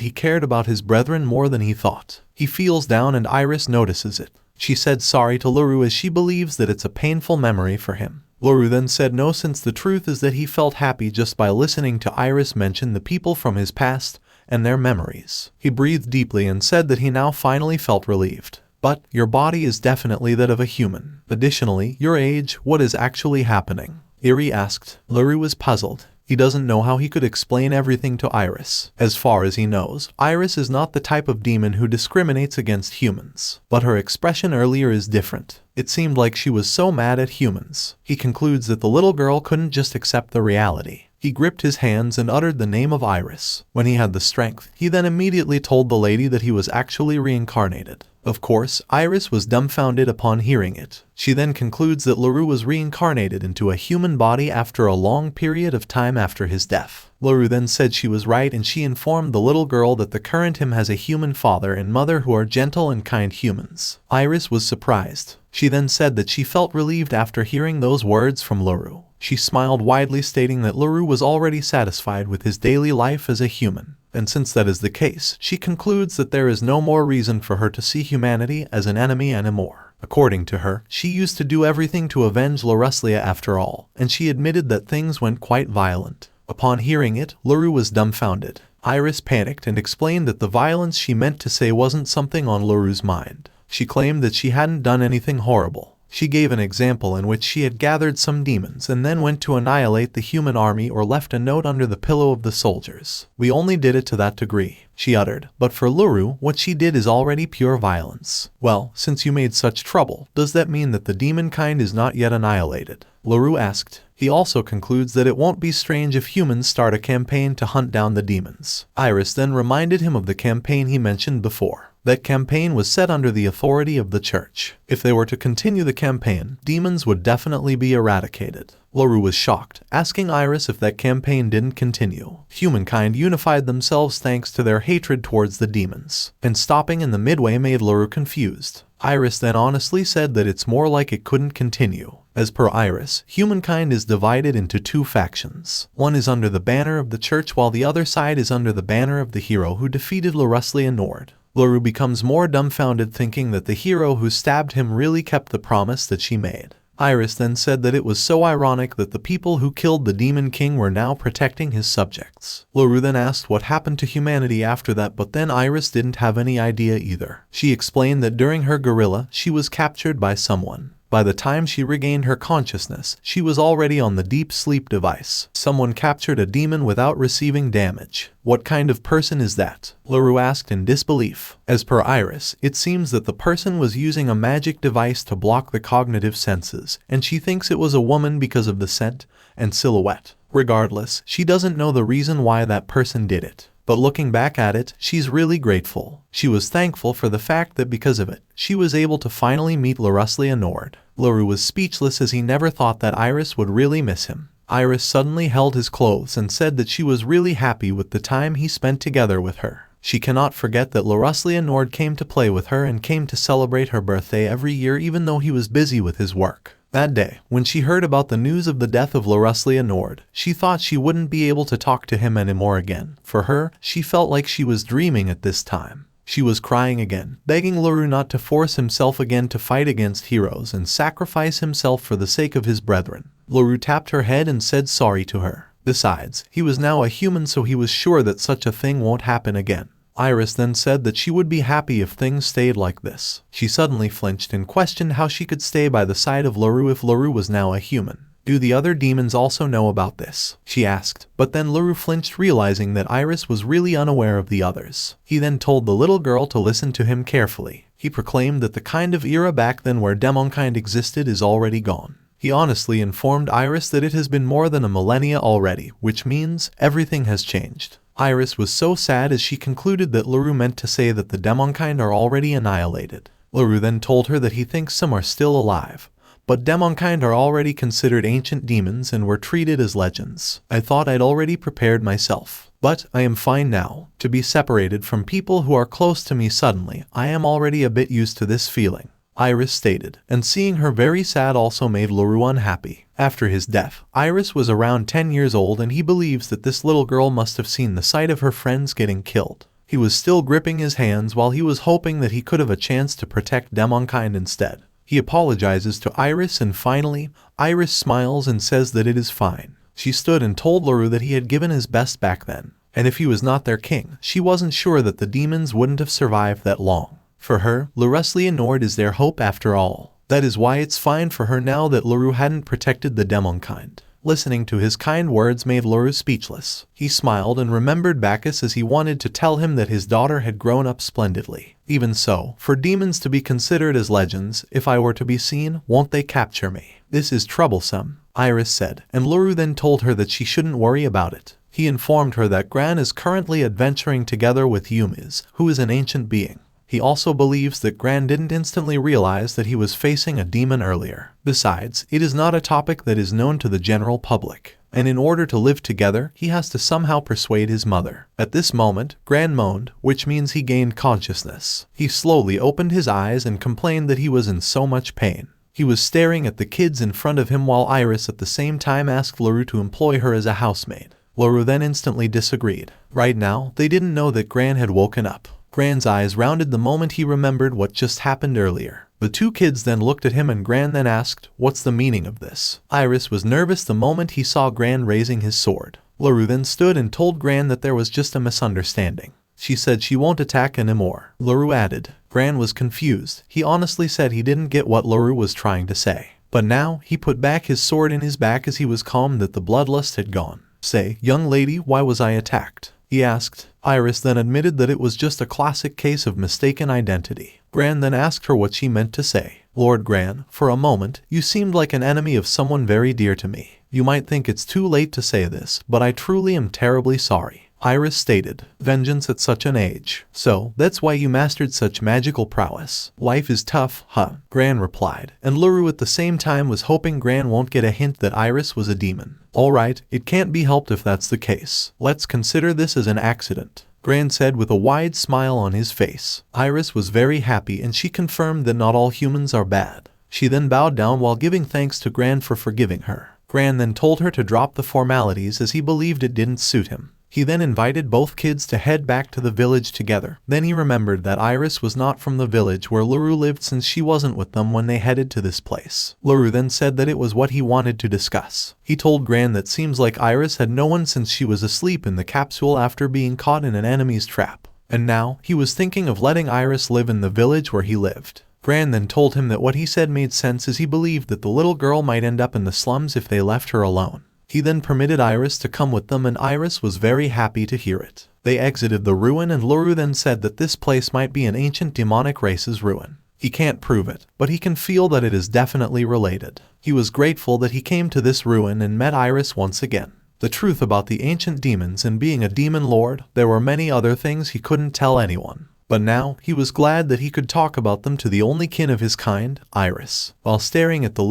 he cared about his brethren more than he thought. He feels down and Iris notices it. She said sorry to Luru as she believes that it's a painful memory for him. Luru then said no, since the truth is that he felt happy just by listening to Iris mention the people from his past and their memories. He breathed deeply and said that he now finally felt relieved. But your body is definitely that of a human. Additionally, your age, what is actually happening? Iri asked. Luru was puzzled. He doesn't know how he could explain everything to Iris. As far as he knows, Iris is not the type of demon who discriminates against humans. But her expression earlier is different. It seemed like she was so mad at humans. He concludes that the little girl couldn't just accept the reality. He gripped his hands and uttered the name of Iris. When he had the strength, he then immediately told the lady that he was actually reincarnated. Of course, Iris was dumbfounded upon hearing it. She then concludes that Luru was reincarnated into a human body after a long period of time after his death. Luru then said she was right, and she informed the little girl that the current him has a human father and mother who are gentle and kind humans. Iris was surprised. She then said that she felt relieved after hearing those words from Luru. She smiled widely, stating that Luru was already satisfied with his daily life as a human. And since that is the case, she concludes that there is no more reason for her to see humanity as an enemy anymore. According to her, she used to do everything to avenge Luruslia after all, and she admitted that things went quite violent. Upon hearing it, Luru was dumbfounded. Iris panicked and explained that the violence she meant to say wasn't something on Luru's mind. She claimed that she hadn't done anything horrible. She gave an example in which she had gathered some demons and then went to annihilate the human army or left a note under the pillow of the soldiers. We only did it to that degree, she uttered. But for Luru, what she did is already pure violence. Well, since you made such trouble, does that mean that the demon kind is not yet annihilated? Luru asked. He also concludes that it won't be strange if humans start a campaign to hunt down the demons. Iris then reminded him of the campaign he mentioned before. That campaign was set under the authority of the church. If they were to continue the campaign, demons would definitely be eradicated. Luru was shocked, asking Iris if that campaign didn't continue. Humankind unified themselves thanks to their hatred towards the demons, and stopping in the midway made Luru confused. Iris then honestly said that it's more like it couldn't continue. As per Iris, humankind is divided into two factions. One is under the banner of the church while the other side is under the banner of the hero who defeated Luruslia Nord. Luru becomes more dumbfounded, thinking that the hero who stabbed him really kept the promise that she made. Iris then said that it was so ironic that the people who killed the Demon King were now protecting his subjects. Luru then asked what happened to humanity after that, but then Iris didn't have any idea either. She explained that during her guerrilla, she was captured by someone. By the time she regained her consciousness, she was already on the deep sleep device. Someone captured a demon without receiving damage. What kind of person is that? Luru asked in disbelief. As per Iris, it seems that the person was using a magic device to block the cognitive senses, and she thinks it was a woman because of the scent and silhouette. Regardless, she doesn't know the reason why that person did it. But looking back at it, she's really grateful. She was thankful for the fact that because of it, she was able to finally meet Luruslia Nord. Luru was speechless as he never thought that Iris would really miss him. Iris suddenly held his clothes and said that she was really happy with the time he spent together with her. She cannot forget that Luruslia Nord came to play with her and came to celebrate her birthday every year even though he was busy with his work. That day, when she heard about the news of the death of Luruslia Nord, she thought she wouldn't be able to talk to him anymore again. For her, she felt like she was dreaming at this time. She was crying again, begging Luru not to force himself again to fight against heroes and sacrifice himself for the sake of his brethren. Luru tapped her head and said sorry to her. Besides, he was now a human, so he was sure that such a thing won't happen again. Iris then said that she would be happy if things stayed like this. She suddenly flinched and questioned how she could stay by the side of Luru if Luru was now a human. Do the other demons also know about this? She asked, but then Luru flinched, realizing that Iris was really unaware of the others. He then told the little girl to listen to him carefully. He proclaimed that the kind of era back then where demonkind existed is already gone. He honestly informed Iris that it has been more than a millennia already, which means everything has changed. Iris was so sad as she concluded that Luru meant to say that the demonkind are already annihilated. Luru then told her that he thinks some are still alive, but demonkind are already considered ancient demons and were treated as legends. I thought I'd already prepared myself, but I am fine now. To be separated from people who are close to me suddenly, I am already a bit used to this feeling, Iris stated, and seeing her very sad also made Luru unhappy. After his death, Iris was around 10 years old and he believes that this little girl must have seen the sight of her friends getting killed. He was still gripping his hands while he was hoping that he could have a chance to protect demonkind instead. He apologizes to Iris and finally, Iris smiles and says that it is fine. She stood and told Luru that he had given his best back then, and if he was not their king, she wasn't sure that the demons wouldn't have survived that long. For her, Luruslia Nord is their hope after all. That is why it's fine for her now that Luru hadn't protected the demonkind. Listening to his kind words made Luru speechless. He smiled and remembered Bacchus as he wanted to tell him that his daughter had grown up splendidly. Even so, for demons to be considered as legends, if I were to be seen, won't they capture me? This is troublesome, Iris said, and Luru then told her that she shouldn't worry about it. He informed her that Gran is currently adventuring together with Yumi's, who is an ancient being. He also believes that Gran didn't instantly realize that he was facing a demon earlier. Besides, it is not a topic that is known to the general public, and in order to live together, he has to somehow persuade his mother. At this moment, Gran moaned, which means he gained consciousness. He slowly opened his eyes and complained that he was in so much pain. He was staring at the kids in front of him while Iris at the same time asked Luru to employ her as a housemaid. Luru then instantly disagreed. Right now, they didn't know that Gran had woken up. Gran's eyes rounded the moment he remembered what just happened earlier. The two kids then looked at him and Gran then asked, "What's the meaning of this?" Iris was nervous the moment he saw Gran raising his sword. Luru then stood and told Gran that there was just a misunderstanding. She said she won't attack anymore. Luru added. Gran was confused. He honestly said he didn't get what Luru was trying to say. But now, he put back his sword in his back as he was calm that the bloodlust had gone. "Say, young lady, why was I attacked?" he asked. Iris then admitted that it was just a classic case of mistaken identity. Gran then asked her what she meant to say. "Lord Gran, for a moment, you seemed like an enemy of someone very dear to me. You might think it's too late to say this, but I truly am terribly sorry," Iris stated. "Vengeance at such an age. So, that's why you mastered such magical prowess. Life is tough, huh?" Gran replied, and Luru at the same time was hoping Gran won't get a hint that Iris was a demon. "Alright, it can't be helped if that's the case. Let's consider this as an accident," Gran said with a wide smile on his face. Iris was very happy and she confirmed that not all humans are bad. She then bowed down while giving thanks to Gran for forgiving her. Gran then told her to drop the formalities as he believed it didn't suit him. He then invited both kids to head back to the village together. Then he remembered that Iris was not from the village where Luru lived since she wasn't with them when they headed to this place. Luru then said that it was what he wanted to discuss. He told Gran that seems like Iris had no one since she was asleep in the capsule after being caught in an enemy's trap. And now, he was thinking of letting Iris live in the village where he lived. Gran then told him that what he said made sense as he believed that the little girl might end up in the slums if they left her alone. He then permitted Iris to come with them and Iris was very happy to hear it. They exited the ruin and Luru then said that this place might be an ancient demonic race's ruin. He can't prove it, but he can feel that it is definitely related. He was grateful that he came to this ruin and met Iris once again. The truth about the ancient demons and being a demon lord, there were many other things he couldn't tell anyone. But now, he was glad that he could talk about them to the only kin of his kind, Iris. While staring at the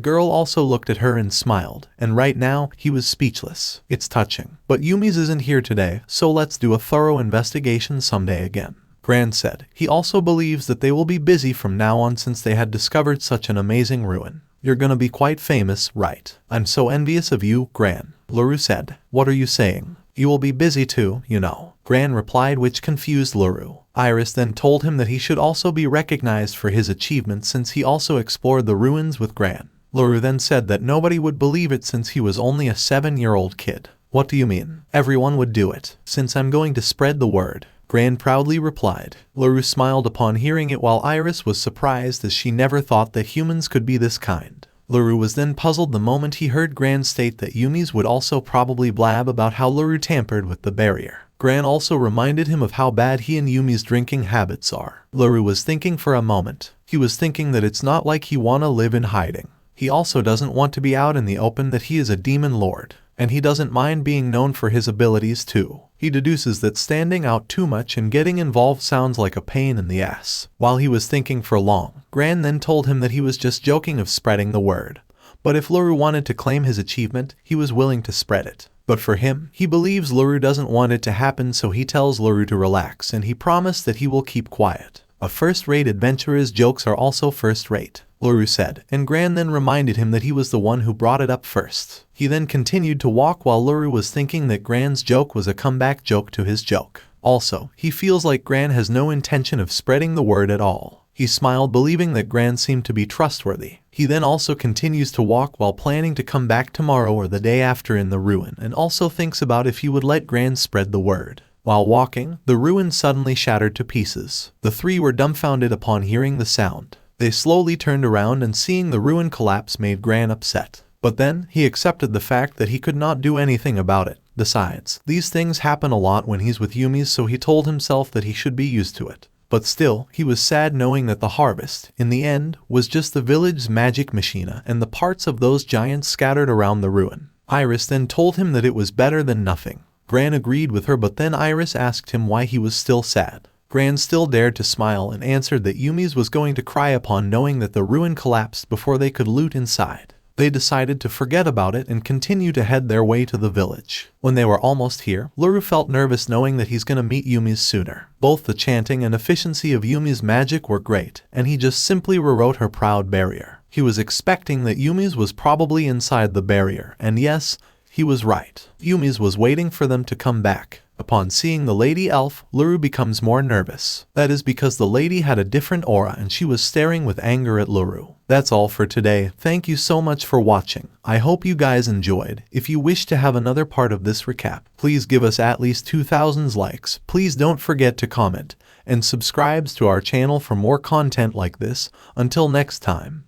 girl also looked at her and smiled, and right now, he was speechless. It's touching. But Yumi's isn't here today, so let's do a thorough investigation someday again, Gran said. He also believes that they will be busy from now on since they had discovered such an amazing ruin. "You're gonna be quite famous, right? I'm so envious of you, Gran," Luru said. "What are you saying? You will be busy too, you know," Gran replied, which confused Luru. Iris then told him that he should also be recognized for his achievements since he also explored the ruins with Gran. Luru then said that nobody would believe it since he was only a 7-year-old kid. "What do you mean? Everyone would do it, since I'm going to spread the word," Gran proudly replied. Luru smiled upon hearing it while Iris was surprised as she never thought that humans could be this kind. Luru was then puzzled the moment he heard Gran state that Yumi's would also probably blab about how Luru tampered with the barrier. Gran also reminded him of how bad he and Yumi's drinking habits are. Luru was thinking for a moment. He was thinking that it's not like he wanna live in hiding. He also doesn't want to be out in the open that he is a demon lord, and he doesn't mind being known for his abilities too. He deduces that standing out too much and getting involved sounds like a pain in the ass. While he was thinking for long, Gran then told him that he was just joking of spreading the word. But if Luru wanted to claim his achievement, he was willing to spread it. But for him, he believes Luru doesn't want it to happen, so he tells Luru to relax and he promised that he will keep quiet. A first-rate adventurer's jokes are also first-rate, Luru said, and Gran then reminded him that he was the one who brought it up first. He then continued to walk while Luru was thinking that Gran's joke was a comeback joke to his joke. Also, he feels like Gran has no intention of spreading the word at all. He smiled, believing that Gran seemed to be trustworthy. He then also continues to walk while planning to come back tomorrow or the day after in the ruin, and also thinks about if he would let Gran spread the word. While walking, the ruin suddenly shattered to pieces. The three were dumbfounded upon hearing the sound. They slowly turned around and seeing the ruin collapse made Gran upset. But then, he accepted the fact that he could not do anything about it. Besides, these things happen a lot when he's with Yumi's, so he told himself that he should be used to it. But still, he was sad knowing that the harvest, in the end, was just the village's magic machina and the parts of those giants scattered around the ruin. Iris then told him that it was better than nothing. Gran agreed with her, but then Iris asked him why he was still sad. Gran still dared to smile and answered that Yumi's was going to cry upon knowing that the ruin collapsed before they could loot inside. They decided to forget about it and continue to head their way to the village. When they were almost here, Luru felt nervous knowing that he's gonna meet Yumi's sooner. Both the chanting and efficiency of Yumi's magic were great, and he just simply rewrote her proud barrier. He was expecting that Yumi's was probably inside the barrier, and yes, he was right. Yumi's was waiting for them to come back. Upon seeing the lady elf, Luru becomes more nervous. That is because the lady had a different aura and she was staring with anger at Luru. That's all for today. Thank you so much for watching. I hope you guys enjoyed. If you wish to have another part of this recap, please give us at least 2,000 likes. Please don't forget to comment and subscribe to our channel for more content like this. Until next time.